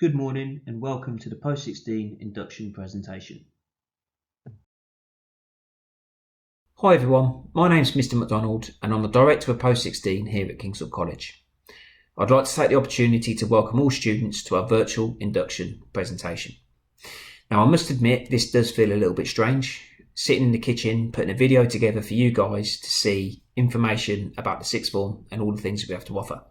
Good morning and welcome to the Post-16 Induction presentation. Hi everyone, my name's Mr McDonald and I'm the Director of Post-16 here at Kingsthorpe College. I'd like to take the opportunity to welcome all students to our virtual induction presentation. Now I must admit this does feel a little bit strange, sitting in the kitchen putting a video together for you guys to see information about the sixth form and all the things we have to offer.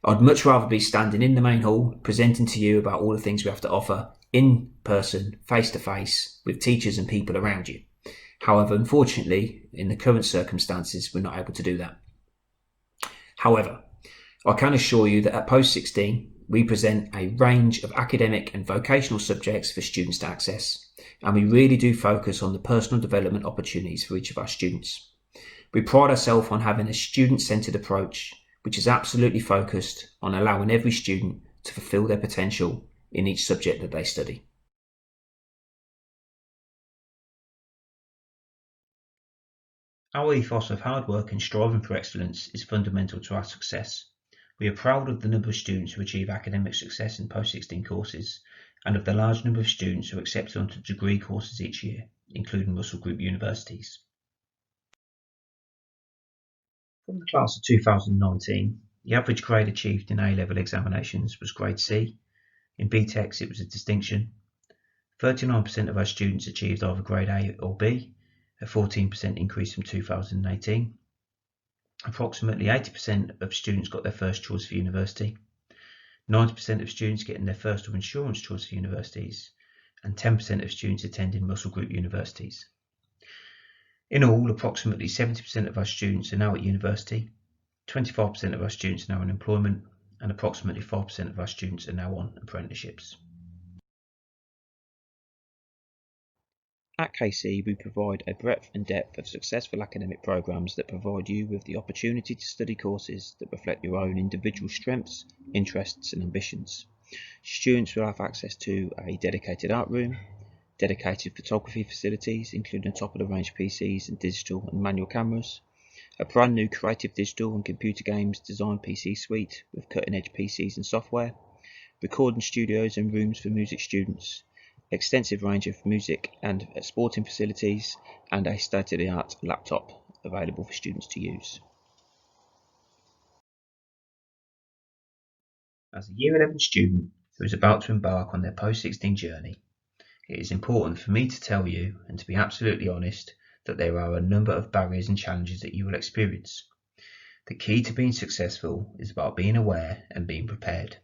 I'd much rather be standing in the main hall presenting to you about all the things we have to offer in person, face to face, with teachers and people around you. However, unfortunately, in the current circumstances, we're not able to do that. However, I can assure you that at Post-16, we present a range of academic and vocational subjects for students to access, and we really do focus on the personal development opportunities for each of our students. We pride ourselves on having a student-centred approach, which is absolutely focused on allowing every student to fulfil their potential in each subject that they study. Our ethos of hard work and striving for excellence is fundamental to our success. We are proud of the number of students who achieve academic success in Post-16 courses and of the large number of students who are accepted onto degree courses each year, including Russell Group universities. From the class of 2019, the average grade achieved in A-level examinations was grade C. In BTECs it was a distinction. 39% of our students achieved either grade A or B, a 14% increase from 2018. Approximately 80% of students got their first choice for university, 90% of students getting their first or insurance choice for universities, and 10% of students attending Russell Group universities. In all, approximately 70% of our students are now at university, 25% of our students are now in employment, and approximately 5% of our students are now on apprenticeships. At KC, we provide a breadth and depth of successful academic programs that provide you with the opportunity to study courses that reflect your own individual strengths, interests and ambitions. Students will have access to a dedicated art room, dedicated photography facilities including top-of-the-range PCs and digital and manual cameras, a brand new creative digital and computer games design PC suite with cutting-edge PCs and software, recording studios and rooms for music students, extensive range of music and sporting facilities, and a state-of-the-art laptop available for students to use. As a Year 11 student who is about to embark on their Post-16 journey, it is important for me to tell you, and to be absolutely honest, that there are a number of barriers and challenges that you will experience. The key to being successful is about being aware and being prepared.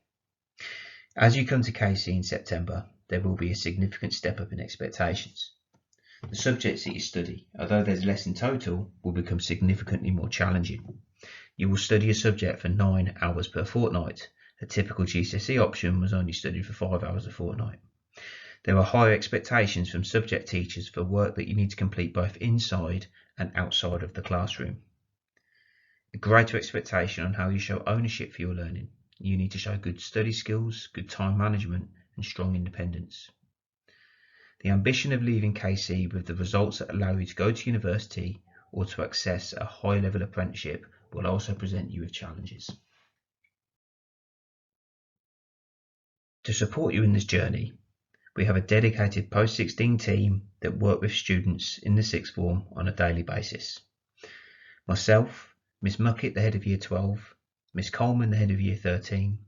As you come to KC in September, there will be a significant step up in expectations. The subjects that you study, although there's less in total, will become significantly more challenging. You will study a subject for 9 hours per fortnight. A typical GCSE option was only studied for 5 hours a fortnight. There are higher expectations from subject teachers for work that you need to complete both inside and outside of the classroom. A greater expectation on how you show ownership for your learning. You need to show good study skills, good time management and strong independence. The ambition of leaving KC with the results that allow you to go to university or to access a high-level apprenticeship will also present you with challenges. To support you in this journey, we have a dedicated Post-16 team that work with students in the sixth form on a daily basis. Myself, Miss Muckett, the head of Year 12, Miss Coleman, the head of Year 13,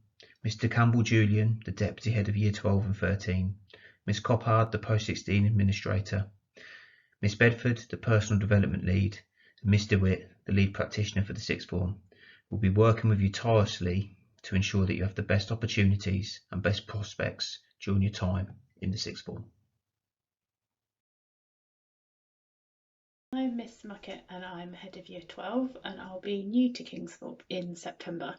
Mr Campbell Julian, the deputy head of Year 12 and 13, Miss Coppard, the Post-16 administrator, Miss Bedford, the personal development lead, and Miss DeWitt, the lead practitioner for the sixth form, will be working with you tirelessly to ensure that you have the best opportunities and best prospects during your time in the sixth form. I'm Miss Muckett and I'm head of Year 12 and I'll be new to Kingsthorpe in September.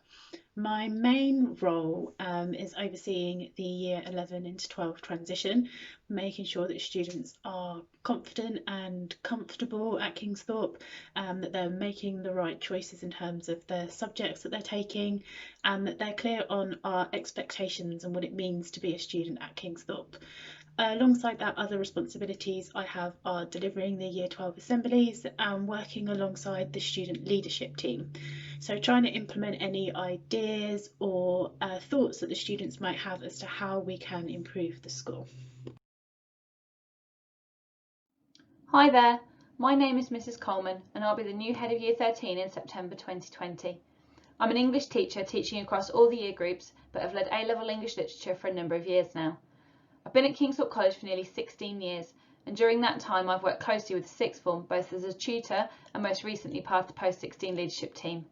My main role is overseeing the Year 11 into 12 transition, making sure that students are confident and comfortable at Kingsthorpe, that they're making the right choices in terms of the subjects that they're taking, and that they're clear on our expectations and what it means to be a student at Kingsthorpe. Alongside that, other responsibilities I have are delivering the Year 12 assemblies and working alongside the student leadership team. So trying to implement any ideas or thoughts that the students might have as to how we can improve the school. Hi there, my name is Mrs Coleman and I'll be the new head of Year 13 in September 2020. I'm an English teacher teaching across all the year groups, but have led A-level English literature for a number of years now. I've been at Kingsthorpe College for nearly 16 years, and during that time I've worked closely with the Sixth Form, both as a tutor and most recently part of the post-16 leadership team.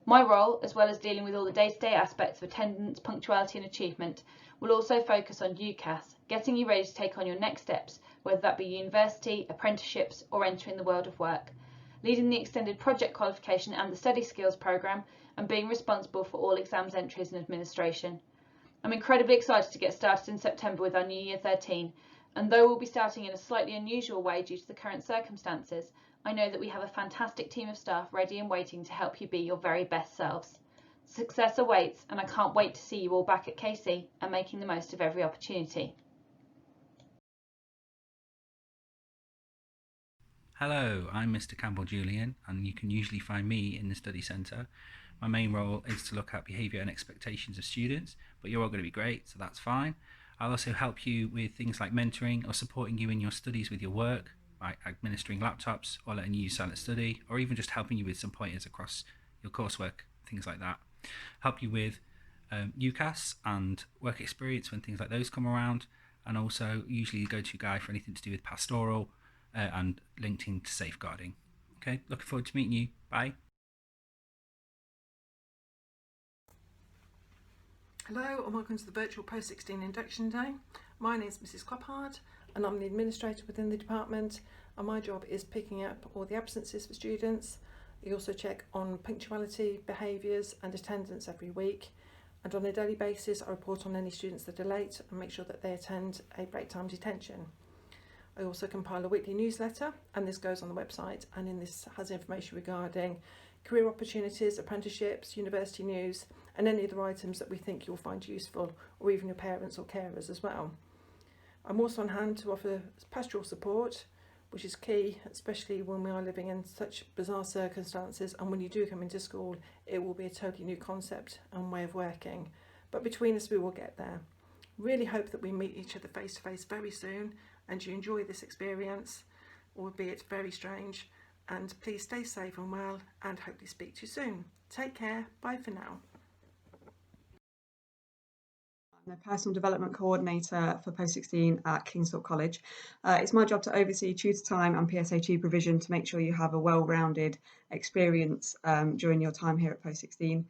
My role, as well as dealing with all the day-to-day aspects of attendance, punctuality and achievement, will also focus on UCAS, getting you ready to take on your next steps, whether that be university, apprenticeships or entering the world of work, leading the extended project qualification and the study skills programme, and being responsible for all exams entries and administration. I'm incredibly excited to get started in September with our new Year 13, and though we'll be starting in a slightly unusual way due to the current circumstances, I know that we have a fantastic team of staff ready and waiting to help you be your very best selves. Success awaits, and I can't wait to see you all back at KC and making the most of every opportunity. Hello, I'm Mr. Campbell Julian, and you can usually find me in the study centre. My main role is to look at behaviour and expectations of students, but you're all going to be great, so that's fine. I'll also help you with things like mentoring or supporting you in your studies with your work, like administering laptops or letting you use silent study, or even just helping you with some pointers across your coursework, things like that. Help you with UCAS and work experience when things like those come around, and also usually the go-to guy for anything to do with pastoral and linked into safeguarding. Okay, looking forward to meeting you. Bye. Hello and welcome to the virtual post-16 induction day. My name is Mrs Clophard and I'm the administrator within the department, and my job is picking up all the absences for students. We also check on punctuality, behaviours and attendance every week, and on a daily basis I report on any students that are late and make sure that they attend a break time detention. I also compile a weekly newsletter, and this goes on the website, and in this has information regarding career opportunities, apprenticeships, university news and any other items that we think you'll find useful, or even your parents or carers as well. I'm also on hand to offer pastoral support, which is key, especially when we are living in such bizarre circumstances, and when you do come into school it will be a totally new concept and way of working, but between us we will get there. Really hope that we meet each other face to face very soon and you enjoy this experience, albeit very strange, and please stay safe and well, and hopefully speak to you soon. Take care, bye for now. I'm the Personal Development Coordinator for Post-16 at Kingsthorpe College. It's my job to oversee tutor time and PSHE provision to make sure you have a well-rounded experience during your time here at Post-16.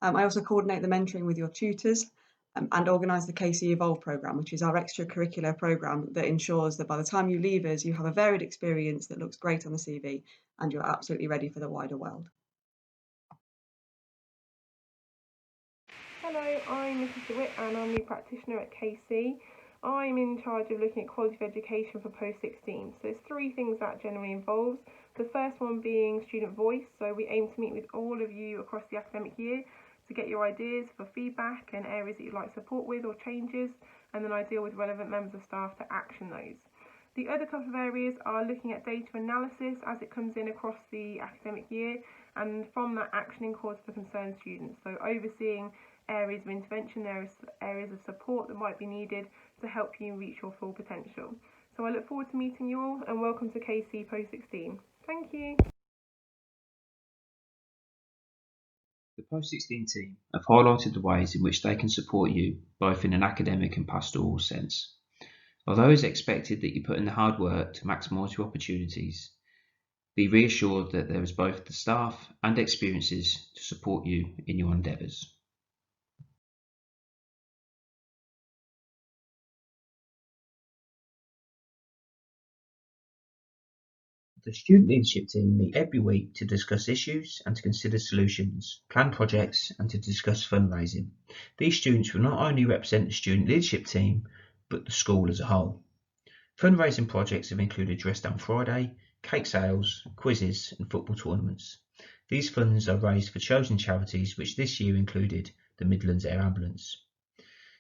I also coordinate the mentoring with your tutors and organise the KC Evolve programme, which is our extra-curricular programme that ensures that by the time you leave us, you have a varied experience that looks great on the CV and you're absolutely ready for the wider world. Hello, I'm Mrs DeWitt and I'm the practitioner at KC. I'm in charge of looking at quality of education for post-16. So there's three things that generally involves. The first one being student voice. So we aim to meet with all of you across the academic year to get your ideas for feedback and areas that you'd like support with or changes, and then I deal with relevant members of staff to action those. The other couple of areas are looking at data analysis as it comes in across the academic year, and from that actioning cause for concerned students. So overseeing areas of intervention, areas of support that might be needed to help you reach your full potential. So I look forward to meeting you all, and welcome to KC Post-16. Thank you. The Post-16 team have highlighted the ways in which they can support you, both in an academic and pastoral sense. Although it's expected that you put in the hard work to maximise your opportunities, be reassured that there is both the staff and experiences to support you in your endeavours. The student leadership team meet every week to discuss issues and to consider solutions, plan projects and to discuss fundraising. These students will not only represent the student leadership team, but the school as a whole. Fundraising projects have included Dress Down Friday, cake sales, quizzes and football tournaments. These funds are raised for chosen charities, which this year included the Midlands Air Ambulance.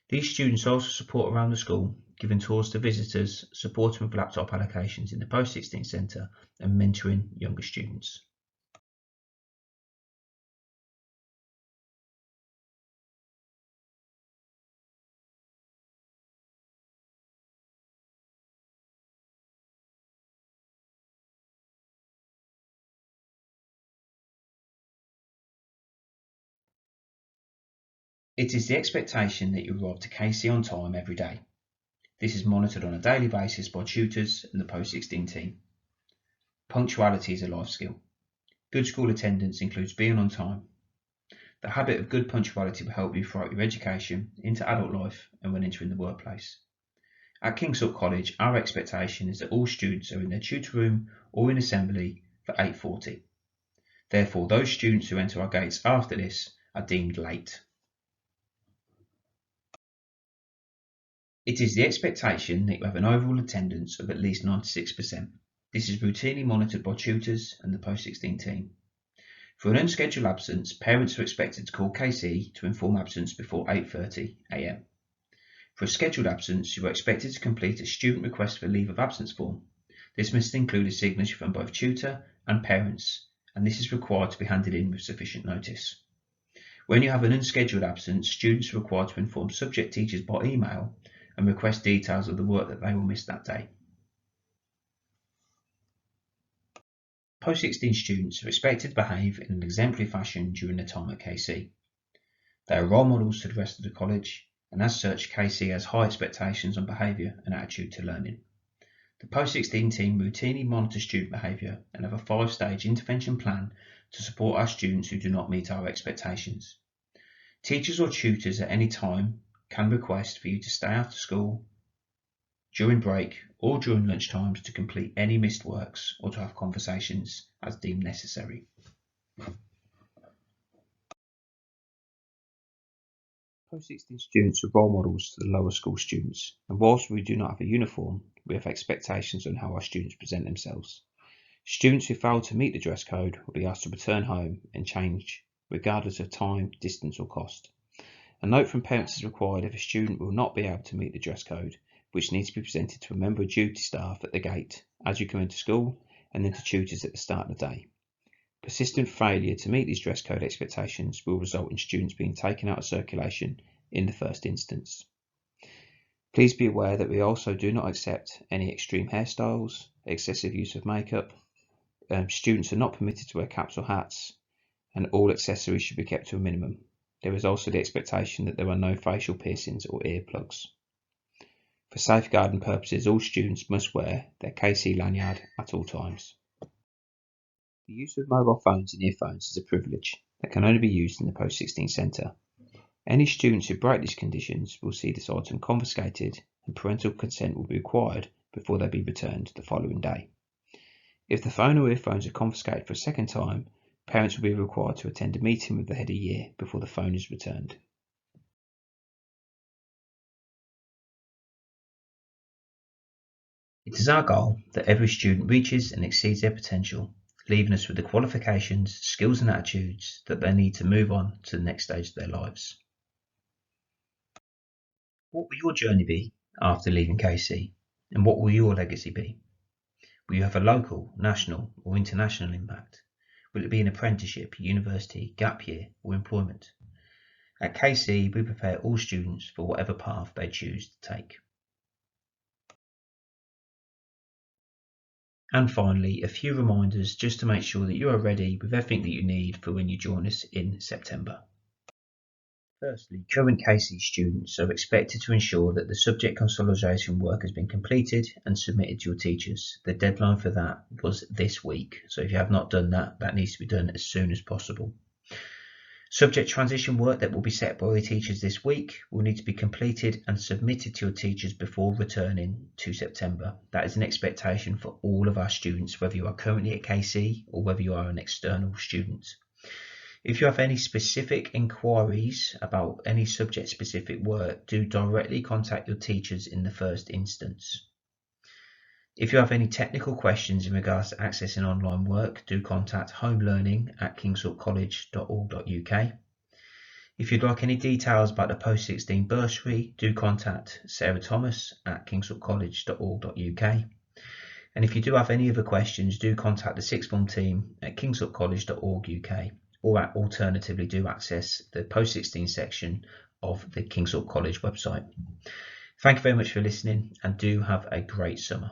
These students also support around the school, giving tours to visitors, supporting with laptop allocations in the Post-16 Centre and mentoring younger students. It is the expectation that you arrive to KC on time every day. This is monitored on a daily basis by tutors and the Post-16 team. Punctuality is a life skill. Good school attendance includes being on time. The habit of good punctuality will help you throughout your education, into adult life and when entering the workplace. At Kingsthorpe College, our expectation is that all students are in their tutor room or in assembly for 8:40. Therefore, those students who enter our gates after this are deemed late. It is the expectation that you have an overall attendance of at least 96%. This is routinely monitored by tutors and the Post-16 team. For an unscheduled absence, parents are expected to call KC to inform absence before 8:30 am. For a scheduled absence, you are expected to complete a student request for leave of absence form. This must include a signature from both tutor and parents, and this is required to be handed in with sufficient notice. When you have an unscheduled absence, students are required to inform subject teachers by email and request details of the work that they will miss that day. Post-16 students are expected to behave in an exemplary fashion during their time at KC. They are role models to the rest of the college, and as such, KC has high expectations on behaviour and attitude to learning. The Post-16 team routinely monitor student behaviour and have a 5-stage intervention plan to support our students who do not meet our expectations. Teachers or tutors at any time can request for you to stay after school, during break or during lunch times to complete any missed works or to have conversations as deemed necessary. Post-16 students are role models to the lower school students, and whilst we do not have a uniform, we have expectations on how our students present themselves. Students who fail to meet the dress code will be asked to return home and change, regardless of time, distance or cost. A note from parents is required if a student will not be able to meet the dress code, which needs to be presented to a member of duty staff at the gate as you come into school and then to tutors at the start of the day. Persistent failure to meet these dress code expectations will result in students being taken out of circulation in the first instance. Please be aware that we also do not accept any extreme hairstyles, excessive use of makeup. Students are not permitted to wear caps or hats, and all accessories should be kept to a minimum. There is also the expectation that there are no facial piercings or earplugs. For safeguarding purposes, all students must wear their KC lanyard at all times. The use of mobile phones and earphones is a privilege that can only be used in the Post-16 Centre. Any students who break these conditions will see this item confiscated and parental consent will be required before they be returned the following day. If the phone or earphones are confiscated for a second time, parents will be required to attend a meeting with the head of year before the phone is returned. It is our goal that every student reaches and exceeds their potential, leaving us with the qualifications, skills and attitudes that they need to move on to the next stage of their lives. What will your journey be after leaving KC, and what will your legacy be? Will you have a local, national or international impact? Will it be an apprenticeship, university, gap year or employment? At KC, we prepare all students for whatever path they choose to take. And finally, a few reminders just to make sure that you are ready with everything that you need for when you join us in September. Firstly, current KC students are expected to ensure that the subject consolidation work has been completed and submitted to your teachers. The deadline for that was this week, so if you have not done that, that needs to be done as soon as possible. Subject transition work that will be set by your teachers this week will need to be completed and submitted to your teachers before returning to September. That is an expectation for all of our students, whether you are currently at KC or whether you are an external student. If you have any specific inquiries about any subject specific work, do directly contact your teachers in the first instance. If you have any technical questions in regards to accessing online work, do contact homelearning@kingsthorpecollege.org.uk. If you'd like any details about the Post-16 bursary, do contact Sarah Thomas at kingsthorpecollege.org.uk. And if you do have any other questions, do contact the Sixth Form team at kingsthorpecollege.org.uk, or alternatively do access the Post-16 section of the Kingsthorpe College website. Thank you very much for listening, and do have a great summer.